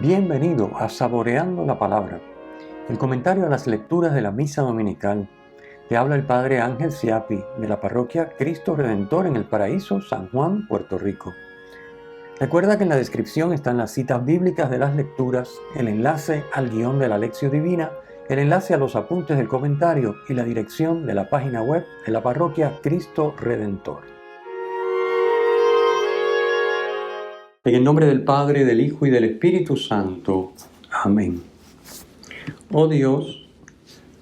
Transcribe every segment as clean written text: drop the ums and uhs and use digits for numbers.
Bienvenido a Saboreando la Palabra, el comentario a las lecturas de la Misa Dominical. Te habla el Padre Ángel Siapi, de la parroquia Cristo Redentor en el Paraíso, San Juan, Puerto Rico. Recuerda que en la descripción están las citas bíblicas de las lecturas, el enlace al guión de la Lección Divina, el enlace a los apuntes del comentario y la dirección de la página web de la parroquia Cristo Redentor. En el nombre del Padre, del Hijo y del Espíritu Santo. Amén. Oh Dios,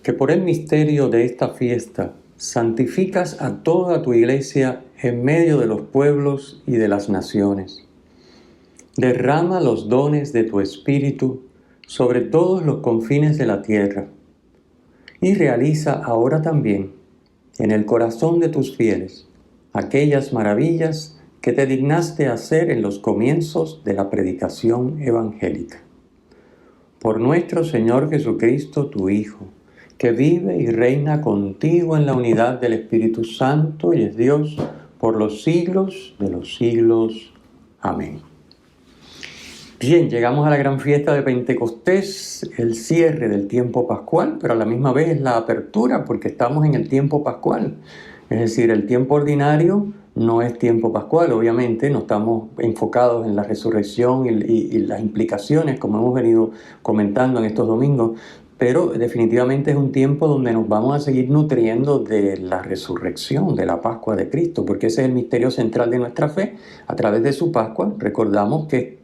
que por el misterio de esta fiesta santificas a toda tu Iglesia en medio de los pueblos y de las naciones. Derrama los dones de tu Espíritu sobre todos los confines de la tierra y realiza ahora también en el corazón de tus fieles aquellas maravillas que te dignaste hacer en los comienzos de la predicación evangélica. Por nuestro Señor Jesucristo, tu Hijo, que vive y reina contigo en la unidad del Espíritu Santo y es Dios por los siglos de los siglos. Amén. Bien, llegamos a la gran fiesta de Pentecostés, el cierre del tiempo pascual, pero a la misma vez es la apertura porque estamos en el tiempo pascual. Es decir, el tiempo ordinario no es tiempo pascual, obviamente, no estamos enfocados en la resurrección y las implicaciones, como hemos venido comentando en estos domingos, pero definitivamente es un tiempo donde nos vamos a seguir nutriendo de la resurrección, de la Pascua de Cristo, porque ese es el misterio central de nuestra fe. A través de su Pascua recordamos que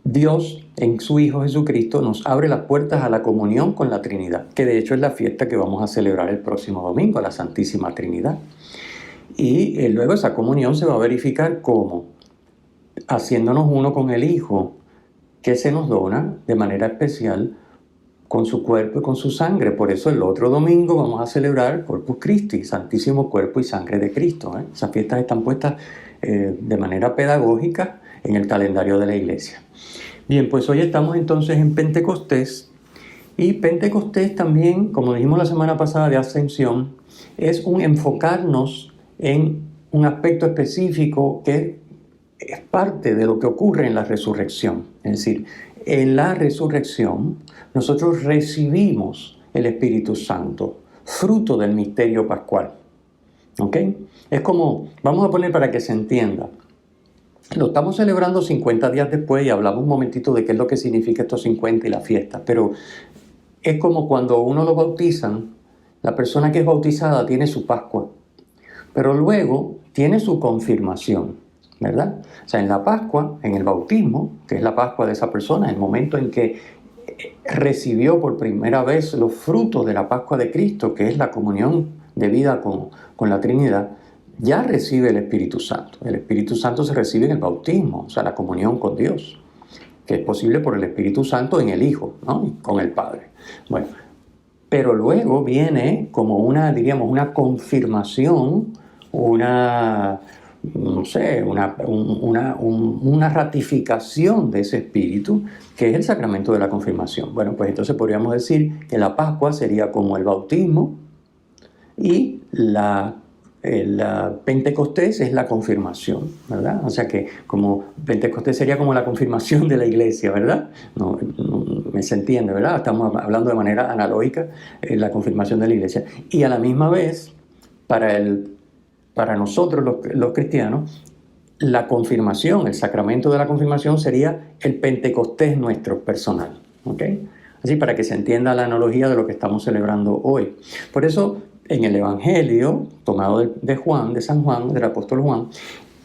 Dios en su Hijo Jesucristo nos abre las puertas a la comunión con la Trinidad, que de hecho es la fiesta que vamos a celebrar el próximo domingo, la Santísima Trinidad. Y luego esa comunión se va a verificar ¿cómo? Haciéndonos uno con el Hijo, que se nos dona de manera especial con su cuerpo y con su sangre. Por eso el otro domingo vamos a celebrar Corpus Christi, Santísimo Cuerpo y Sangre de Cristo. Esas fiestas están puestas de manera pedagógica en el calendario de la Iglesia. Bien, pues hoy estamos entonces en Pentecostés. Y Pentecostés también, como dijimos la semana pasada de Ascensión, es un enfocarnos en un aspecto específico que es parte de lo que ocurre en la resurrección. Es decir, en la resurrección nosotros recibimos el Espíritu Santo, fruto del misterio pascual. ¿Ok? Es como, vamos a poner para que se entienda, lo estamos celebrando 50 días después y hablamos un momentito de qué es lo que significa estos 50 y la fiesta, pero es como cuando uno lo bautizan, la persona que es bautizada tiene su Pascua, pero luego tiene su confirmación, ¿verdad? O sea, en la Pascua, en el bautismo, que es la Pascua de esa persona, el momento en que recibió por primera vez los frutos de la Pascua de Cristo, que es la comunión de vida con la Trinidad, ya recibe el Espíritu Santo. El Espíritu Santo se recibe en el bautismo, o sea, la comunión con Dios, que es posible por el Espíritu Santo en el Hijo, ¿no? Y con el Padre. Bueno, pero luego viene como una confirmación, una ratificación de ese Espíritu, que es el sacramento de la confirmación. Bueno, pues entonces podríamos decir que la Pascua sería como el bautismo y el Pentecostés es la confirmación, ¿verdad? O sea que como Pentecostés sería como la confirmación de la Iglesia, ¿verdad? No se entiende, ¿verdad? Estamos hablando de manera analógica la confirmación de la Iglesia. Y a la misma vez, para nosotros los cristianos, la confirmación, el sacramento de la confirmación sería el Pentecostés nuestro personal, ¿ok? Así para que se entienda la analogía de lo que estamos celebrando hoy. Por eso, en el Evangelio, tomado de San Juan, del apóstol Juan,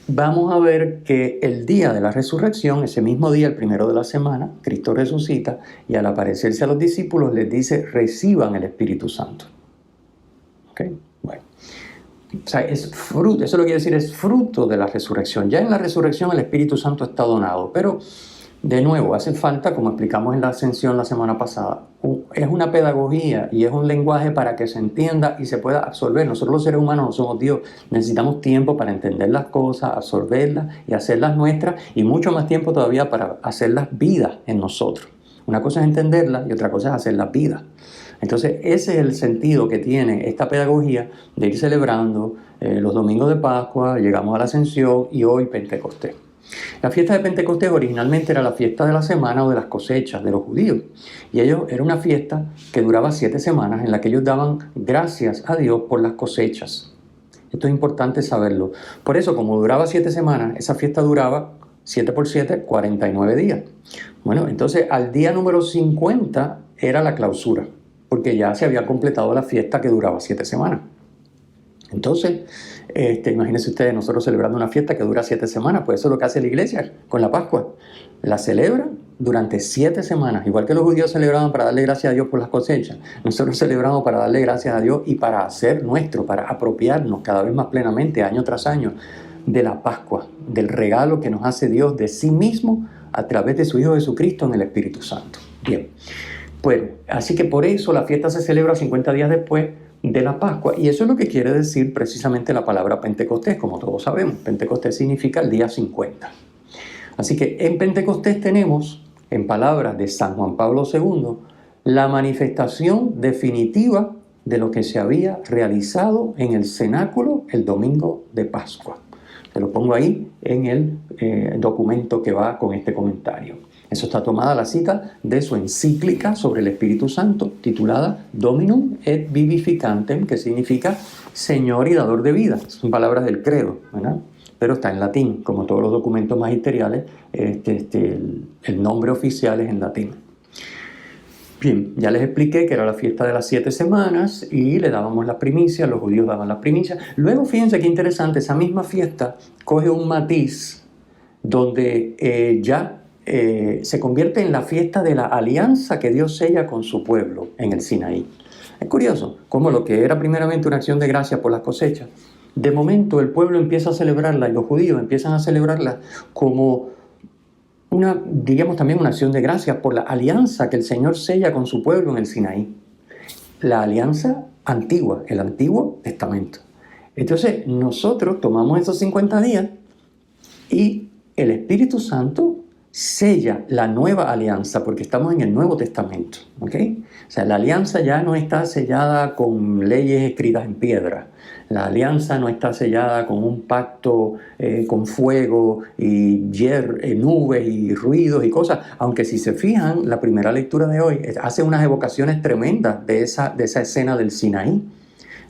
vamos a ver que el día de la resurrección, ese mismo día, el primero de la semana, Cristo resucita y al aparecerse a los discípulos les dice, reciban el Espíritu Santo. ¿Ok? Bueno. O sea, es fruto, eso lo que quiere decir es fruto de la resurrección. Ya en la resurrección el Espíritu Santo está donado, pero de nuevo hace falta, como explicamos en la Ascensión la semana pasada, es una pedagogía y es un lenguaje para que se entienda y se pueda absorber. Nosotros los seres humanos no somos Dios, necesitamos tiempo para entender las cosas, absorberlas y hacerlas nuestras y mucho más tiempo todavía para hacerlas vidas en nosotros. Una cosa es entenderlas y otra cosa es hacerlas vidas. Entonces ese es el sentido que tiene esta pedagogía de ir celebrando los domingos de Pascua, llegamos a la Ascensión y hoy Pentecostés. La fiesta de Pentecostés originalmente era la fiesta de la semana o de las cosechas de los judíos. Y era una fiesta que duraba 7 semanas en la que ellos daban gracias a Dios por las cosechas. Esto es importante saberlo. Por eso, como duraba 7 semanas, esa fiesta duraba 7 por 7, 49 días. Bueno, entonces al día número 50 era la clausura, porque ya se había completado la fiesta que duraba 7 semanas. Entonces, imagínense ustedes, nosotros celebrando una fiesta que dura 7 semanas, pues eso es lo que hace la iglesia con la Pascua. La celebra durante 7 semanas, igual que los judíos celebraban para darle gracias a Dios por las cosechas. Nosotros celebramos para darle gracias a Dios y para hacer nuestro, para apropiarnos cada vez más plenamente, año tras año, de la Pascua, del regalo que nos hace Dios de sí mismo a través de su Hijo Jesucristo en el Espíritu Santo. Bien, pues así que por eso la fiesta se celebra 50 días después de la Pascua, y eso es lo que quiere decir precisamente la palabra Pentecostés, como todos sabemos. Pentecostés significa el día 50. Así que en Pentecostés tenemos, en palabras de San Juan Pablo II, la manifestación definitiva de lo que se había realizado en el cenáculo el domingo de Pascua. Se lo pongo ahí en el documento que va con este comentario. Eso está tomada la cita de su encíclica sobre el Espíritu Santo, titulada Dominum et Vivificantem, que significa Señor y dador de vida. Son palabras del credo, ¿verdad? Pero está en latín, como todos los documentos magisteriales, el nombre oficial es en latín. Bien, ya les expliqué que era la fiesta de las 7 semanas y le dábamos las primicias, los judíos daban las primicias. Luego, fíjense qué interesante, esa misma fiesta coge un matiz donde se convierte en la fiesta de la alianza que Dios sella con su pueblo en el Sinaí. Es curioso cómo lo que era primeramente una acción de gracias por las cosechas, de momento el pueblo empieza a celebrarla y los judíos empiezan a celebrarla como diríamos también una acción de gracias por la alianza que el Señor sella con su pueblo en el Sinaí. La alianza antigua, el Antiguo Testamento. Entonces nosotros tomamos esos 50 días y el Espíritu Santo sella la nueva alianza, porque estamos en el Nuevo Testamento, ¿ok? O sea, la alianza ya no está sellada con leyes escritas en piedra. La alianza no está sellada con un pacto con fuego y nubes y ruidos y cosas. Aunque si se fijan, la primera lectura de hoy hace unas evocaciones tremendas de esa escena del Sinaí.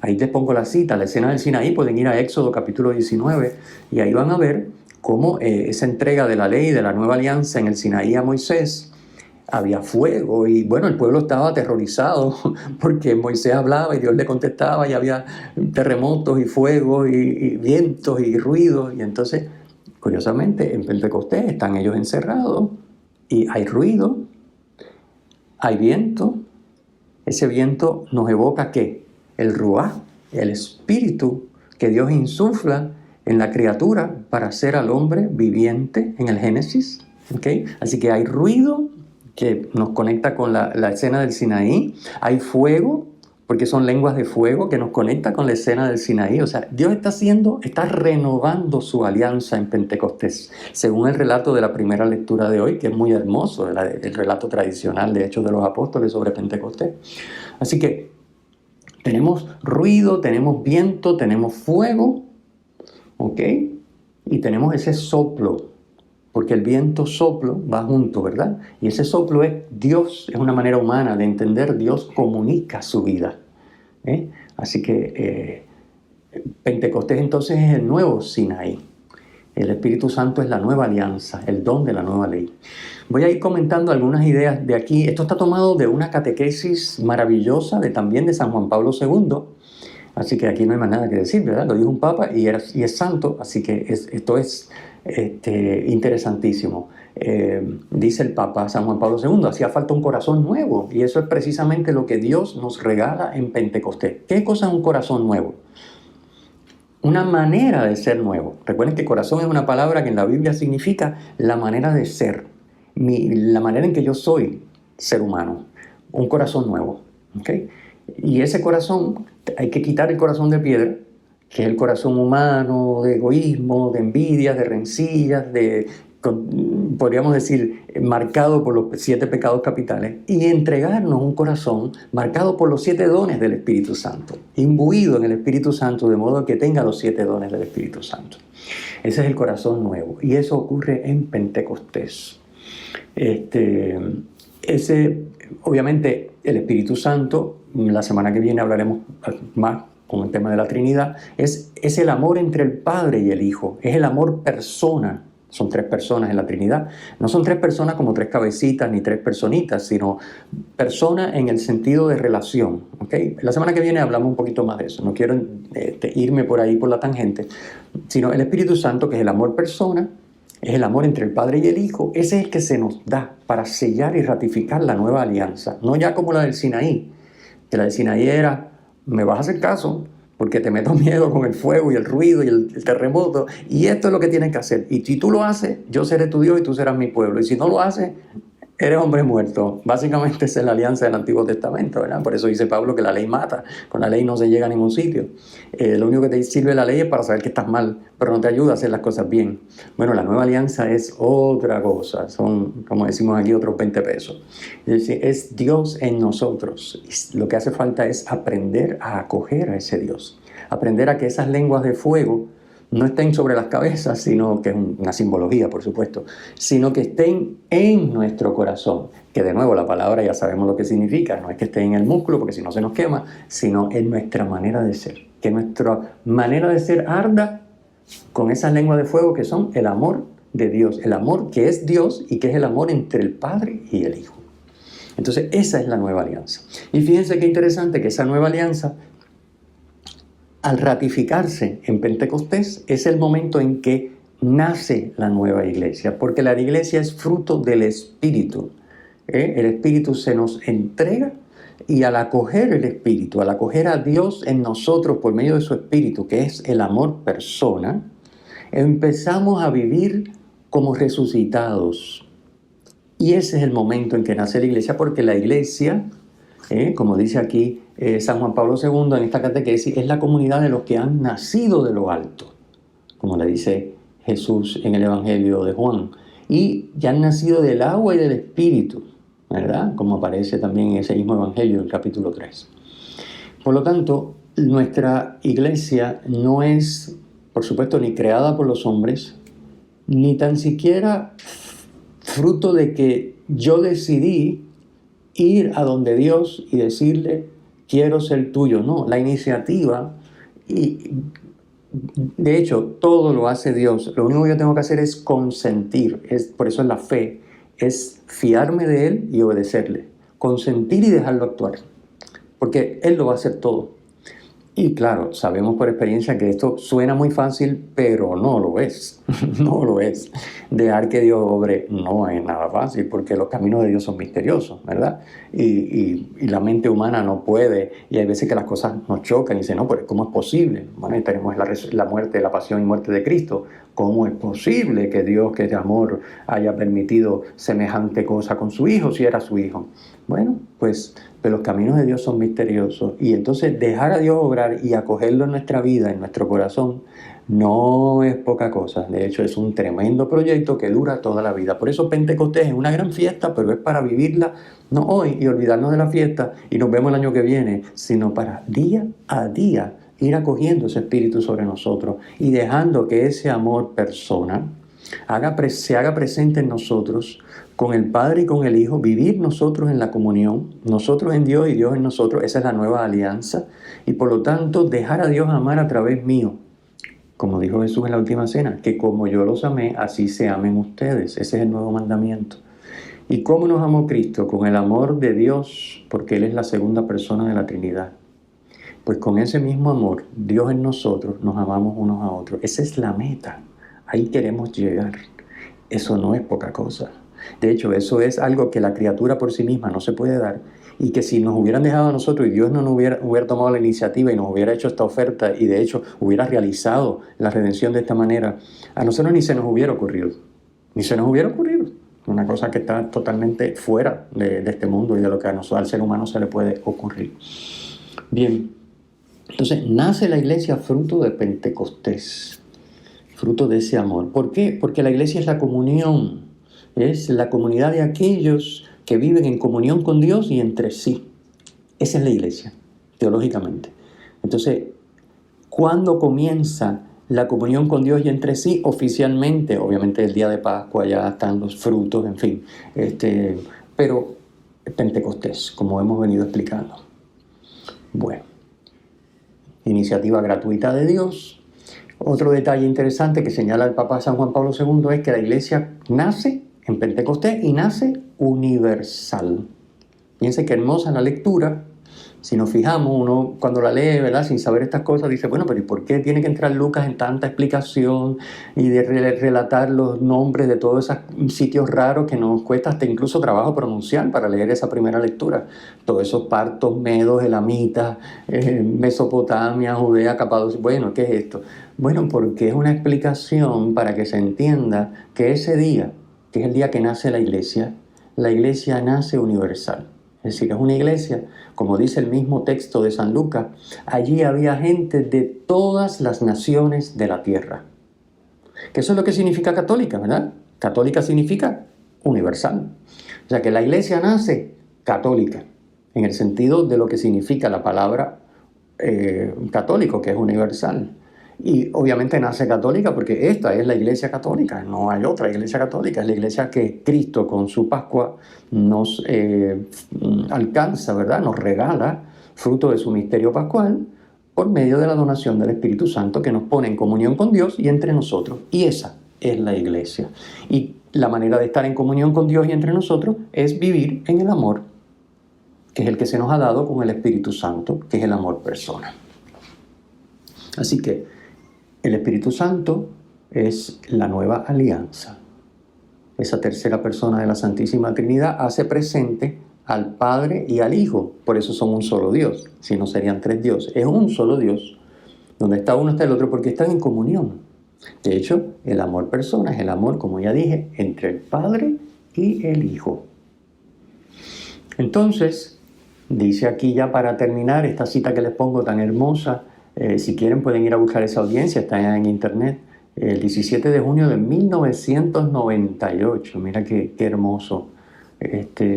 Ahí les pongo la cita, la escena del Sinaí, pueden ir a Éxodo capítulo 19 y ahí van a ver cómo esa entrega de la ley de la nueva alianza en el Sinaí a Moisés, había fuego y bueno, el pueblo estaba aterrorizado porque Moisés hablaba y Dios le contestaba y había terremotos y fuego y vientos y ruidos. Y entonces, curiosamente, en Pentecostés están ellos encerrados y hay ruido, hay viento. Ese viento nos evoca ¿qué? El ruaj, el espíritu que Dios insufla en la criatura para hacer al hombre viviente en el Génesis. ¿Okay? Así que hay ruido que nos conecta con la escena del Sinaí. Hay fuego, porque son lenguas de fuego que nos conecta con la escena del Sinaí. O sea, Dios está renovando su alianza en Pentecostés, según el relato de la primera lectura de hoy, que es muy hermoso, el relato tradicional de Hechos de los Apóstoles sobre Pentecostés. Así que tenemos ruido, tenemos viento, tenemos fuego, ¿ok? Y tenemos ese soplo, porque el viento soplo va junto, ¿verdad? Y ese soplo es Dios, es una manera humana de entender, Dios comunica su vida. Así que Pentecostés entonces es el nuevo Sinaí. El Espíritu Santo es la nueva alianza, el don de la nueva ley. Voy a ir comentando algunas ideas de aquí. Esto está tomado de una catequesis maravillosa también de San Juan Pablo II. Así que aquí no hay más nada que decir, ¿verdad? Lo dijo un papa y es santo, así que esto es interesantísimo. Dice el Papa San Juan Pablo II, hacía falta un corazón nuevo, y eso es precisamente lo que Dios nos regala en Pentecostés. ¿Qué cosa es un corazón nuevo? Una manera de ser nuevo. Recuerden que corazón es una palabra que en la Biblia significa la manera de ser, la manera en que yo soy ser humano. Un corazón nuevo, ¿ok? Y ese corazón, hay que quitar el corazón de piedra, que es el corazón humano, de egoísmo, de envidias, de rencillas, de podríamos decir, marcado por los 7 pecados capitales, y entregarnos un corazón marcado por los 7 dones del Espíritu Santo, imbuido en el Espíritu Santo, de modo que tenga los 7 dones del Espíritu Santo. Ese es el corazón nuevo, y eso ocurre en Pentecostés. Obviamente, el Espíritu Santo, la semana que viene hablaremos más con el tema de la Trinidad, es el amor entre el Padre y el Hijo, es el amor persona. Son 3 personas en la Trinidad. No son 3 personas como 3 cabecitas ni 3 personitas, sino persona en el sentido de relación. ¿Okay? La semana que viene hablamos un poquito más de eso. No quiero irme por ahí por la tangente, sino el Espíritu Santo, que es el amor persona, es el amor entre el Padre y el Hijo. Ese es el que se nos da para sellar y ratificar la nueva alianza. No ya como la del Sinaí, que la del Sinaí era, me vas a hacer caso, porque te meto miedo con el fuego y el ruido y el terremoto, y esto es lo que tienes que hacer. Y si tú lo haces, yo seré tu Dios y tú serás mi pueblo. Y si no lo haces, eres hombre muerto. Básicamente esa es la alianza del Antiguo Testamento, ¿verdad? Por eso dice Pablo que la ley mata. Con la ley no se llega a ningún sitio. Lo único que te sirve la ley es para saber que estás mal, pero no te ayuda a hacer las cosas bien. Bueno, la nueva alianza es otra cosa. Son, como decimos aquí, otros 20 pesos. Es decir, es Dios en nosotros. Lo que hace falta es aprender a acoger a ese Dios. Aprender a que esas lenguas de fuego no estén sobre las cabezas, sino que es una simbología, por supuesto, sino que estén en nuestro corazón. Que de nuevo la palabra ya sabemos lo que significa, no es que esté en el músculo, porque si no se nos quema, sino en nuestra manera de ser. Que nuestra manera de ser arda con esas lenguas de fuego que son el amor de Dios, el amor que es Dios y que es el amor entre el Padre y el Hijo. Entonces esa es la nueva alianza. Y fíjense qué interesante que esa nueva alianza, al ratificarse en Pentecostés, es el momento en que nace la nueva iglesia, porque la iglesia es fruto del Espíritu. El Espíritu se nos entrega, y al acoger el Espíritu, al acoger a Dios en nosotros por medio de su Espíritu, que es el amor persona, empezamos a vivir como resucitados. Y ese es el momento en que nace la iglesia, porque la iglesia, como dice aquí San Juan Pablo II en esta catequesis, es la comunidad de los que han nacido de lo alto, como le dice Jesús en el Evangelio de Juan, y ya han nacido del agua y del Espíritu, ¿verdad? Como aparece también en ese mismo Evangelio, el capítulo 3. Por lo tanto, nuestra iglesia no es, por supuesto, ni creada por los hombres, ni tan siquiera fruto de que yo decidí ir a donde Dios y decirle, quiero ser tuyo. No, la iniciativa, y de hecho todo lo hace Dios. Lo único que yo tengo que hacer es consentir. Por eso es la fe, es fiarme de Él y obedecerle. Consentir y dejarlo actuar, porque Él lo va a hacer todo. Y claro, sabemos por experiencia que esto suena muy fácil, pero no lo es. No lo es. Dejar que Dios obre no es nada fácil, porque los caminos de Dios son misteriosos, ¿verdad? Y la mente humana no puede, y hay veces que las cosas nos chocan y dicen, no, pero ¿cómo es posible? Bueno, y tenemos la muerte, la pasión y muerte de Cristo. ¿Cómo es posible que Dios, que es de amor, haya permitido semejante cosa con su Hijo, si era su Hijo? Bueno, pues pero los caminos de Dios son misteriosos, y entonces dejar a Dios obrar y acogerlo en nuestra vida, en nuestro corazón, no es poca cosa. De hecho, es un tremendo proyecto que dura toda la vida. Por eso Pentecostés es una gran fiesta, pero es para vivirla no hoy y olvidarnos de la fiesta y nos vemos el año que viene, sino para día a día ir acogiendo ese Espíritu sobre nosotros y dejando que ese amor persona se haga presente en nosotros, con el Padre y con el Hijo, vivir nosotros en la comunión, nosotros en Dios y Dios en nosotros. Esa es la nueva alianza, y por lo tanto dejar a Dios amar a través mío, como dijo Jesús en la última cena, que como yo los amé, así se amen ustedes. Ese es el nuevo mandamiento. ¿Y cómo nos amó Cristo? Con el amor de Dios, porque Él es la segunda persona de la Trinidad. Pues con ese mismo amor, Dios en nosotros, nos amamos unos a otros. Esa es la meta. Ahí queremos llegar. Eso no es poca cosa. De hecho, eso es algo que la criatura por sí misma no se puede dar, y que si nos hubieran dejado a nosotros y Dios no nos hubiera tomado la iniciativa y nos hubiera hecho esta oferta, y de hecho hubiera realizado la redención de esta manera, a nosotros ni se nos hubiera ocurrido. Ni se nos hubiera ocurrido. Una cosa que está totalmente fuera de este mundo y de lo que al ser humano se le puede ocurrir. Bien, entonces nace la iglesia fruto de Pentecostés. fruto de ese amor. ¿Por qué? Porque la iglesia es la comunión, es la comunidad de aquellos que viven en comunión con Dios y entre sí. Esa es la iglesia, teológicamente. Entonces, ¿cuándo comienza la comunión con Dios y entre sí? Oficialmente, obviamente el día de Pascua, ya están los frutos, en fin. Pero Pentecostés, como hemos venido explicando. Bueno, iniciativa gratuita de Dios. Otro detalle interesante que señala el Papa San Juan Pablo II es que la iglesia nace en Pentecostés y nace universal. Fíjense qué hermosa la lectura. Si nos fijamos, uno cuando la lee, ¿verdad?, sin saber estas cosas, dice, bueno, pero ¿y por qué tiene que entrar Lucas en tanta explicación y de relatar los nombres de todos esos sitios raros que nos cuesta hasta incluso trabajo pronunciar para leer esa primera lectura? Todos esos partos, medos, elamitas, Mesopotamia, Judea, Capadocia. Bueno, ¿qué es esto? Bueno, porque es una explicación para que se entienda que ese día, que es el día que nace la iglesia nace universal. Es decir, es una iglesia, como dice el mismo texto de San Lucas, allí había gente de todas las naciones de la tierra. Que eso es lo que significa católica, ¿verdad? Católica significa universal. O sea que la iglesia nace católica, en el sentido de lo que significa la palabra católico, que es universal. Y obviamente nace católica porque esta es la iglesia católica, no hay otra iglesia católica, es la iglesia que Cristo con su Pascua nos alcanza, ¿verdad? Nos regala, fruto de su misterio pascual, por medio de la donación del Espíritu Santo que nos pone en comunión con Dios y entre nosotros. Y esa es la iglesia. Y la manera de estar en comunión con Dios y entre nosotros es vivir en el amor, que es el que se nos ha dado con el Espíritu Santo, que es el amor persona. Así que el Espíritu Santo es la nueva alianza. Esa tercera persona de la Santísima Trinidad hace presente al Padre y al Hijo. Por eso son un solo Dios. Si no, serían tres dioses. Es un solo Dios. Donde está uno está el otro porque están en comunión. De hecho, el amor persona es el amor, como ya dije, entre el Padre y el Hijo. Entonces, dice aquí ya para terminar esta cita que les pongo tan hermosa. Si quieren pueden ir a buscar esa audiencia, está en internet. El 17 de junio de 1998, mira qué hermoso,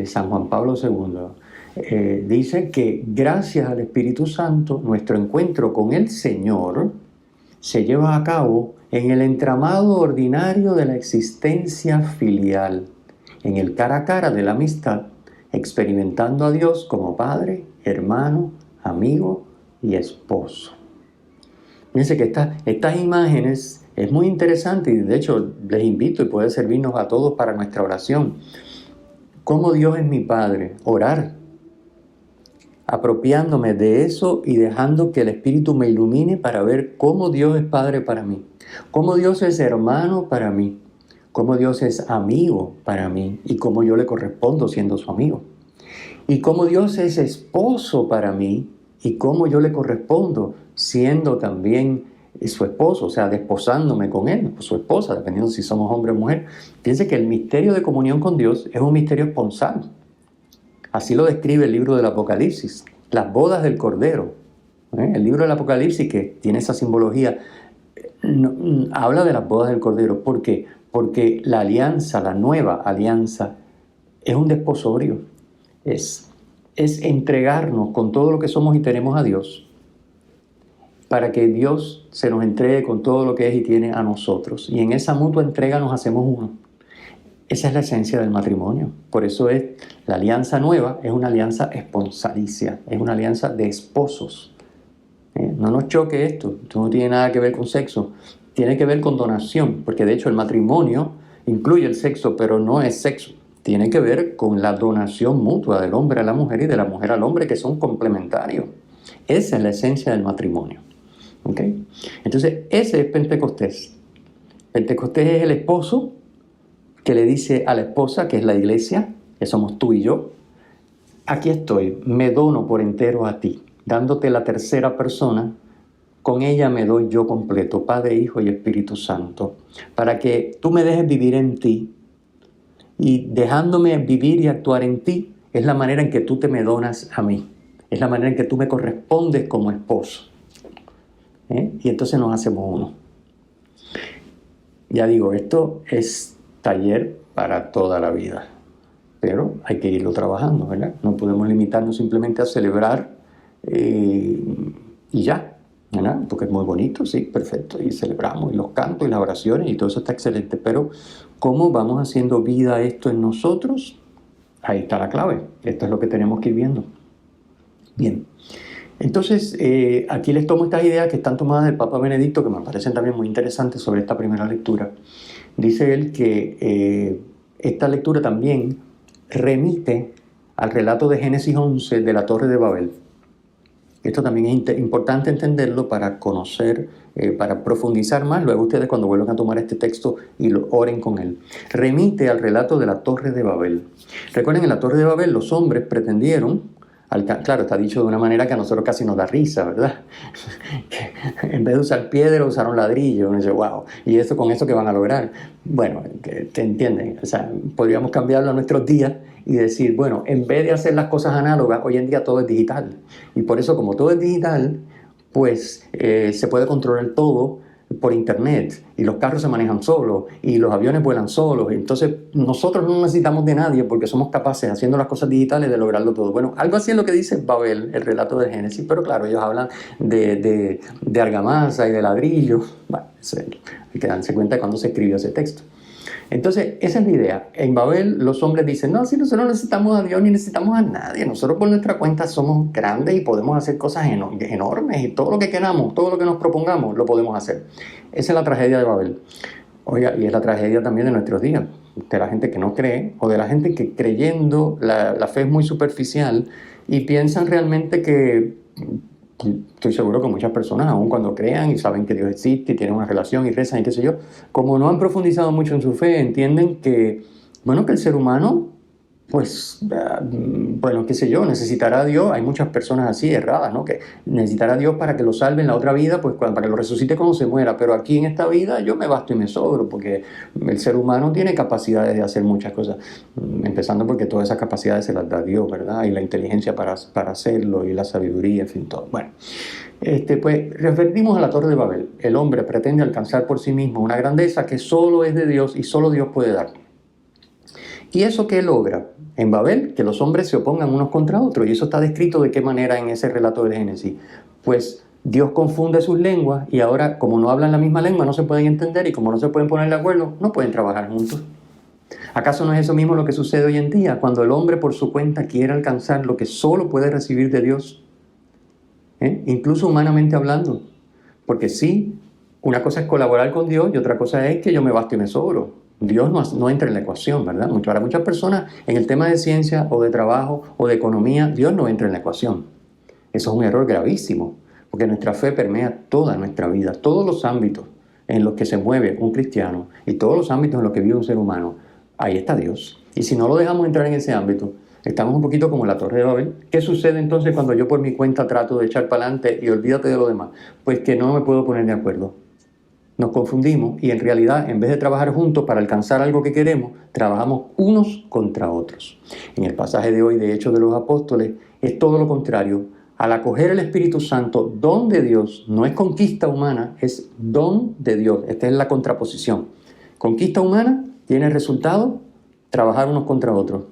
San Juan Pablo II. Dice que gracias al Espíritu Santo, nuestro encuentro con el Señor se lleva a cabo en el entramado ordinario de la existencia filial, en el cara a cara de la amistad, experimentando a Dios como Padre, hermano, amigo y esposo. Fíjense que estas imágenes es muy interesante y de hecho les invito y puede servirnos a todos para nuestra oración. Cómo Dios es mi Padre, orar, apropiándome de eso y dejando que el Espíritu me ilumine para ver cómo Dios es Padre para mí, cómo Dios es hermano para mí, cómo Dios es amigo para mí y cómo yo le correspondo siendo su amigo. Y cómo Dios es esposo para mí y cómo yo le correspondo siendo también su esposo, o sea, desposándome con él, su esposa, dependiendo si somos hombre o mujer. Fíjense que el misterio de comunión con Dios es un misterio esponsal. Así lo describe el libro del Apocalipsis, las bodas del Cordero. El libro del Apocalipsis, que tiene esa simbología, habla de las bodas del Cordero. ¿Por qué? Porque la alianza, la nueva alianza, es un desposorio. Es entregarnos con todo lo que somos y tenemos a Dios, para que Dios se nos entregue con todo lo que es y tiene a nosotros. Y en esa mutua entrega nos hacemos uno. Esa es la esencia del matrimonio. Por eso es la alianza nueva, es una alianza esponsalicia, es una alianza de esposos. No nos choque esto no tiene nada que ver con sexo, tiene que ver con donación, porque de hecho el matrimonio incluye el sexo, pero no es sexo. Tiene que ver con la donación mutua del hombre a la mujer y de la mujer al hombre, que son complementarios. Esa es la esencia del matrimonio. ¿Okay? Entonces, ese es Pentecostés. Pentecostés es el esposo que le dice a la esposa, que es la iglesia, que somos tú y yo, aquí estoy, me dono por entero a ti, dándote la tercera persona, con ella me doy yo completo, Padre, Hijo y Espíritu Santo, para que tú me dejes vivir en ti, y dejándome vivir y actuar en ti, es la manera en que tú te me donas a mí, es la manera en que tú me correspondes como esposo. Y entonces nos hacemos uno. Ya digo, esto es taller para toda la vida, pero hay que irlo trabajando, ¿verdad? No podemos limitarnos simplemente a celebrar y ya, ¿verdad? Porque es muy bonito, sí, perfecto, y celebramos, y los cantos, y las oraciones, y todo eso está excelente, pero ¿cómo vamos haciendo vida esto en nosotros? Ahí está la clave, esto es lo que tenemos que ir viendo. Bien, entonces aquí les tomo estas ideas que están tomadas del Papa Benedicto, que me parecen también muy interesantes sobre esta primera lectura. Dice él que esta lectura también remite al relato de Génesis 11 de la Torre de Babel. Esto también es importante entenderlo para conocer, para profundizar más. Luego ustedes cuando vuelvan a tomar este texto y lo oren con él. Remite al relato de la Torre de Babel. Recuerden, en la Torre de Babel los hombres pretendieron, claro, está dicho de una manera que a nosotros casi nos da risa, ¿verdad? En vez de usar piedra usaron ladrillo. Uno dice, wow, ¿y eso con eso qué van a lograr? Bueno, ¿te entienden? O sea, podríamos cambiarlo a nuestros días y decir, bueno, en vez de hacer las cosas análogas, hoy en día todo es digital. Y por eso, como todo es digital, pues se puede controlar todo por internet, y los carros se manejan solos, y los aviones vuelan solos. Entonces, nosotros no necesitamos de nadie porque somos capaces, haciendo las cosas digitales, de lograrlo todo. Bueno, algo así es lo que dice Babel, el relato de Génesis, pero claro, ellos hablan de argamasa y de ladrillo. Bueno, hay que darse cuenta de cuándo se escribió ese texto. Entonces, esa es la idea. En Babel los hombres dicen, no, si nosotros no necesitamos a Dios ni necesitamos a nadie, nosotros por nuestra cuenta somos grandes y podemos hacer cosas enormes, y todo lo que queramos, todo lo que nos propongamos, lo podemos hacer. Esa es la tragedia de Babel. Oiga, y es la tragedia también de nuestros días, de la gente que no cree, o de la gente que creyendo, la fe es muy superficial y piensan realmente que... Estoy seguro que muchas personas, aun cuando crean y saben que Dios existe y tienen una relación y rezan y qué sé yo, como no han profundizado mucho en su fe, entienden que, bueno, que el ser humano, pues, bueno, qué sé yo, necesitará a Dios. Hay muchas personas así erradas, ¿no? Que necesitará a Dios para que lo salve en la otra vida, pues para que lo resucite cuando se muera. Pero aquí en esta vida yo me basto y me sobro, porque el ser humano tiene capacidades de hacer muchas cosas, empezando porque todas esas capacidades se las da Dios, ¿verdad? Y la inteligencia para hacerlo, y la sabiduría, en fin, todo. Bueno, pues referimos a la Torre de Babel. El hombre pretende alcanzar por sí mismo una grandeza que solo es de Dios y solo Dios puede dar. ¿Y eso qué logra? En Babel, que los hombres se opongan unos contra otros. Y eso está descrito de qué manera en ese relato del Génesis. Pues Dios confunde sus lenguas, y ahora, como no hablan la misma lengua, no se pueden entender, y como no se pueden poner de acuerdo, no pueden trabajar juntos. ¿Acaso no es eso mismo lo que sucede hoy en día, cuando el hombre por su cuenta quiere alcanzar lo que solo puede recibir de Dios? Incluso humanamente hablando. Porque sí, una cosa es colaborar con Dios y otra cosa es que yo me basto y me sobro. Dios no entra en la ecuación, ¿verdad? Para muchas personas, en el tema de ciencia o de trabajo o de economía, Dios no entra en la ecuación. Eso es un error gravísimo, porque nuestra fe permea toda nuestra vida, todos los ámbitos en los que se mueve un cristiano y todos los ámbitos en los que vive un ser humano. Ahí está Dios. Y si no lo dejamos entrar en ese ámbito, estamos un poquito como la Torre de Babel. ¿Qué sucede entonces cuando yo por mi cuenta trato de echar para adelante y olvídate de lo demás? Pues que no me puedo poner de acuerdo. Nos confundimos y en realidad, en vez de trabajar juntos para alcanzar algo que queremos, trabajamos unos contra otros. En el pasaje de hoy de Hechos de los Apóstoles es todo lo contrario. Al acoger el Espíritu Santo, don de Dios, no es conquista humana, es don de Dios. Esta es la contraposición. Conquista humana tiene resultado trabajar unos contra otros.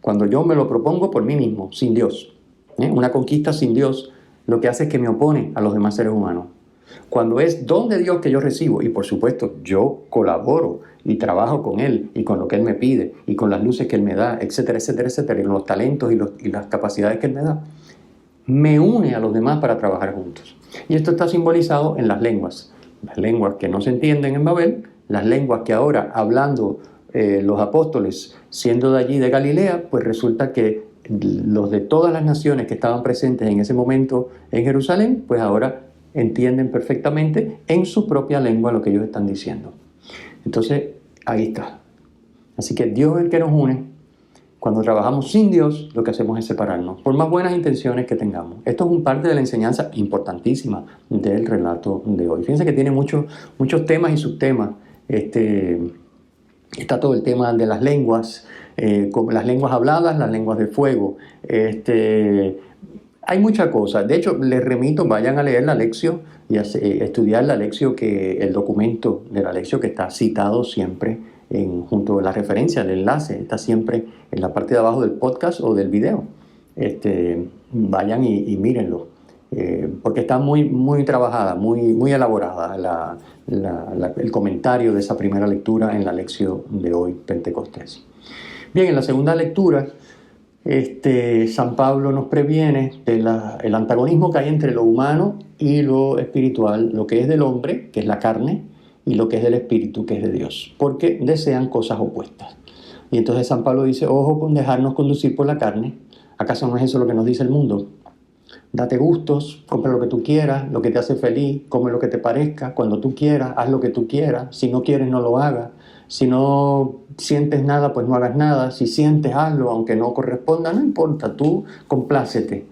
Cuando yo me lo propongo por mí mismo, sin Dios. Una conquista sin Dios lo que hace es que me opone a los demás seres humanos. Cuando es don de Dios que yo recibo, y por supuesto yo colaboro y trabajo con Él y con lo que Él me pide y con las luces que Él me da, etcétera, etcétera, etcétera, y con los talentos y las capacidades que Él me da, me une a los demás para trabajar juntos. Y esto está simbolizado en las lenguas que no se entienden en Babel, las lenguas que ahora, hablando los apóstoles, siendo de allí de Galilea, pues resulta que los de todas las naciones que estaban presentes en ese momento en Jerusalén, pues ahora entienden perfectamente en su propia lengua lo que ellos están diciendo. Entonces, ahí está. Así que Dios es el que nos une. Cuando trabajamos sin Dios, lo que hacemos es separarnos, por más buenas intenciones que tengamos. Esto es un parte de la enseñanza importantísima del relato de hoy. Fíjense que tiene muchos temas y subtemas. Está todo el tema de las lenguas, como las lenguas habladas, las lenguas de fuego. hay muchas cosas. De hecho, les remito, vayan a leer la lección y estudiar la lección, el documento de la lección que está citado siempre junto a la referencia, el enlace, está siempre en la parte de abajo del podcast o del video. Vayan y mírenlo, porque está muy, muy trabajada, muy, muy elaborada el comentario de esa primera lectura en la lección de hoy, Pentecostés. Bien, en la segunda lectura, San Pablo nos previene del antagonismo que hay entre lo humano y lo espiritual, lo que es del hombre, que es la carne, y lo que es del espíritu, que es de Dios, porque desean cosas opuestas. Y entonces San Pablo dice, ojo con dejarnos conducir por la carne. ¿Acaso no es eso lo que nos dice el mundo? Date gustos, compra lo que tú quieras, lo que te hace feliz, come lo que te parezca, cuando tú quieras, haz lo que tú quieras, si no quieres no lo hagas, si no sientes nada pues no hagas nada, si sientes hazlo aunque no corresponda, no importa, tú complácete.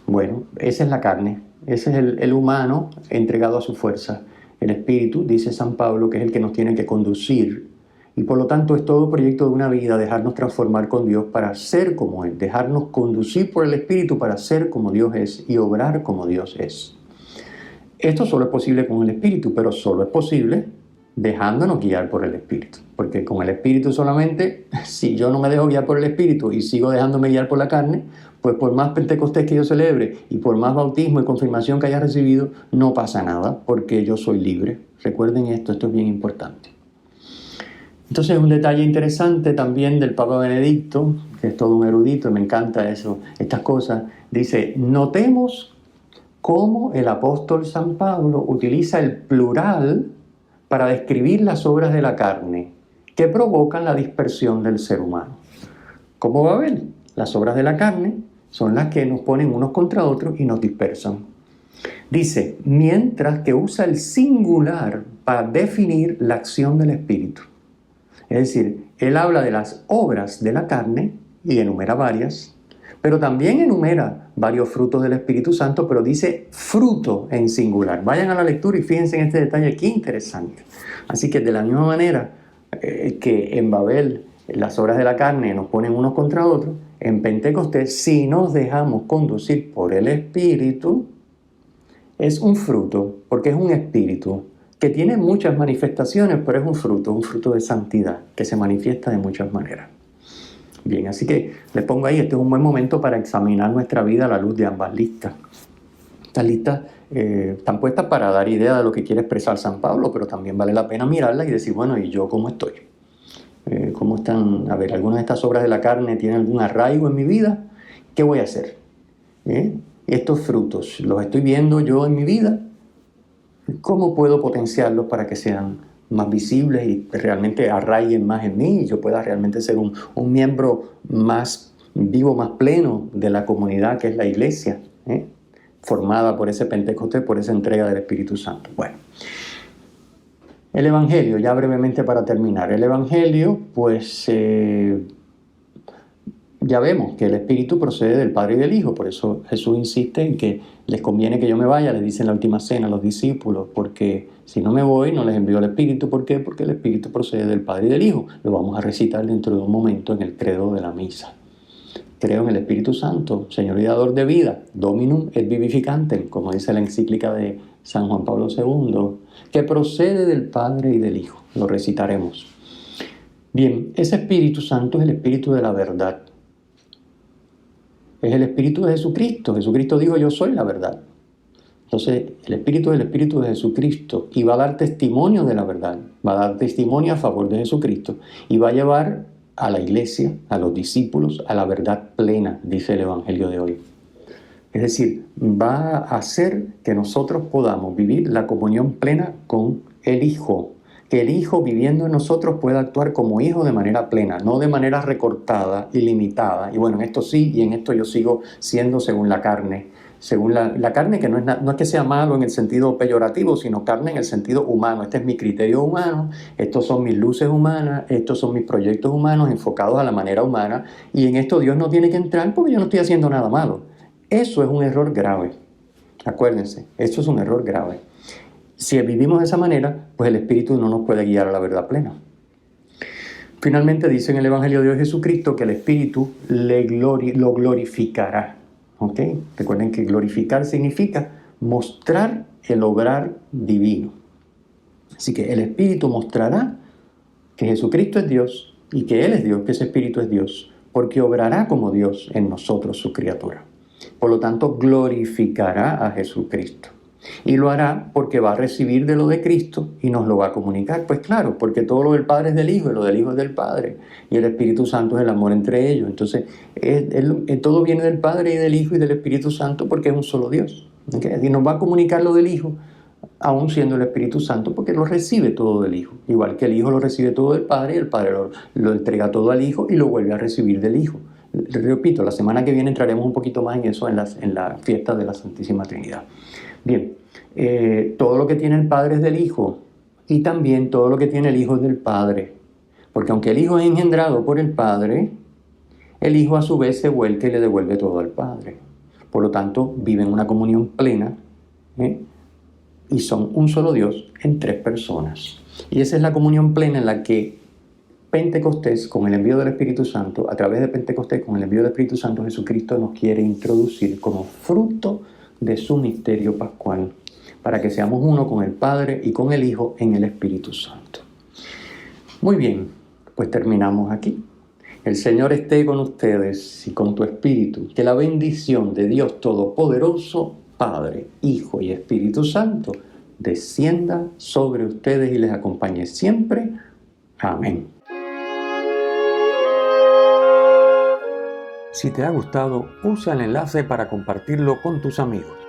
Bueno, esa es la carne, ese es el humano entregado a su fuerza. El espíritu, dice San Pablo, que es el que nos tiene que conducir. Y por lo tanto es todo proyecto de una vida, dejarnos transformar con Dios para ser como Él, dejarnos conducir por el Espíritu para ser como Dios es y obrar como Dios es. Esto solo es posible con el Espíritu, pero solo es posible dejándonos guiar por el Espíritu. Porque con el Espíritu solamente, si yo no me dejo guiar por el Espíritu y sigo dejándome guiar por la carne, pues por más Pentecostés que yo celebre y por más bautismo y confirmación que haya recibido, no pasa nada, porque yo soy libre. Recuerden esto es bien importante. Entonces un detalle interesante también del Papa Benedicto, que es todo un erudito, me encanta eso, estas cosas, dice, notemos cómo el apóstol San Pablo utiliza el plural para describir las obras de la carne que provocan la dispersión del ser humano. ¿Cómo va a ver? Las obras de la carne son las que nos ponen unos contra otros y nos dispersan. Dice, mientras que usa el singular para definir la acción del Espíritu. Es decir, él habla de las obras de la carne y enumera varias, pero también enumera varios frutos del Espíritu Santo, pero dice fruto en singular. Vayan a la lectura y fíjense en este detalle, qué interesante. Así que de la misma manera que en Babel las obras de la carne nos ponen unos contra otros, en Pentecostés, si nos dejamos conducir por el Espíritu, es un fruto, porque es un espíritu que tiene muchas manifestaciones, pero es un fruto de santidad, que se manifiesta de muchas maneras. Bien, así que les pongo ahí, este es un buen momento para examinar nuestra vida a la luz de ambas listas. Estas listas están puestas para dar idea de lo que quiere expresar San Pablo, pero también vale la pena mirarlas y decir, bueno, ¿y yo cómo estoy? ¿Cómo están? A ver, ¿algunas de estas obras de la carne tienen algún arraigo en mi vida? ¿Qué voy a hacer? Estos frutos, ¿los estoy viendo yo en mi vida? ¿Cómo puedo potenciarlos para que sean más visibles y realmente arraiguen más en mí y yo pueda realmente ser un miembro más vivo, más pleno de la comunidad que es la iglesia, formada por ese Pentecostés, por esa entrega del Espíritu Santo? Bueno, el Evangelio, ya brevemente para terminar. El Evangelio, pues ya vemos que el Espíritu procede del Padre y del Hijo, por eso Jesús insiste en que les conviene que yo me vaya, les dice en la última cena a los discípulos, porque si no me voy no les envío el Espíritu. ¿Por qué? Porque el Espíritu procede del Padre y del Hijo. Lo vamos a recitar dentro de un momento en el credo de la misa. Creo en el Espíritu Santo, Señor y dador de vida, Dominum et vivificantem, como dice la encíclica de San Juan Pablo II, que procede del Padre y del Hijo. Lo recitaremos. Bien, ese Espíritu Santo es el Espíritu de la verdad. Es el Espíritu de Jesucristo. Jesucristo dijo, yo soy la verdad. Entonces, el Espíritu es el Espíritu de Jesucristo y va a dar testimonio de la verdad. Va a dar testimonio a favor de Jesucristo y va a llevar a la iglesia, a los discípulos, a la verdad plena, dice el Evangelio de hoy. Es decir, va a hacer que nosotros podamos vivir la comunión plena con el Hijo. Que el Hijo viviendo en nosotros pueda actuar como Hijo de manera plena, no de manera recortada y limitada. Y bueno, en esto sí, y en esto yo sigo siendo según la carne. Según la carne, que no es que sea malo en el sentido peyorativo, sino carne en el sentido humano. Este es mi criterio humano, estos son mis luces humanas, estos son mis proyectos humanos enfocados a la manera humana. Y en esto Dios no tiene que entrar porque yo no estoy haciendo nada malo. Eso es un error grave. Acuérdense, eso es un error grave. Si vivimos de esa manera, pues el Espíritu no nos puede guiar a la verdad plena. Finalmente dice en el Evangelio de Jesucristo que el Espíritu lo glorificará. ¿ok? Recuerden que glorificar significa mostrar el obrar divino. Así que el Espíritu mostrará que Jesucristo es Dios y que Él es Dios, que ese Espíritu es Dios, porque obrará como Dios en nosotros, su criatura. Por lo tanto, glorificará a Jesucristo. Y lo hará porque va a recibir de lo de Cristo y nos lo va a comunicar. Pues claro, porque todo lo del Padre es del Hijo y lo del Hijo es del Padre. Y el Espíritu Santo es el amor entre ellos. Entonces, todo viene del Padre y del Hijo y del Espíritu Santo porque es un solo Dios. ¿Okay? Y nos va a comunicar lo del Hijo, aún siendo el Espíritu Santo, porque lo recibe todo del Hijo. Igual que el Hijo lo recibe todo del Padre, y el Padre lo entrega todo al Hijo y lo vuelve a recibir del Hijo. Repito, la semana que viene entraremos un poquito más en eso en la fiesta de la Santísima Trinidad. Bien, todo lo que tiene el Padre es del Hijo y también todo lo que tiene el Hijo es del Padre. Porque aunque el Hijo es engendrado por el Padre, el Hijo a su vez se vuelca y le devuelve todo al Padre. Por lo tanto, viven una comunión plena y son un solo Dios en tres personas. Y esa es la comunión plena en la que Pentecostés, con el envío del Espíritu Santo, a través de Pentecostés, con el envío del Espíritu Santo, Jesucristo nos quiere introducir como fruto de su misterio pascual, para que seamos uno con el Padre y con el Hijo en el Espíritu Santo. Muy bien, pues terminamos aquí. El Señor esté con ustedes y con tu espíritu. Que la bendición de Dios Todopoderoso, Padre, Hijo y Espíritu Santo, descienda sobre ustedes y les acompañe siempre. Amén. Si te ha gustado, usa el enlace para compartirlo con tus amigos.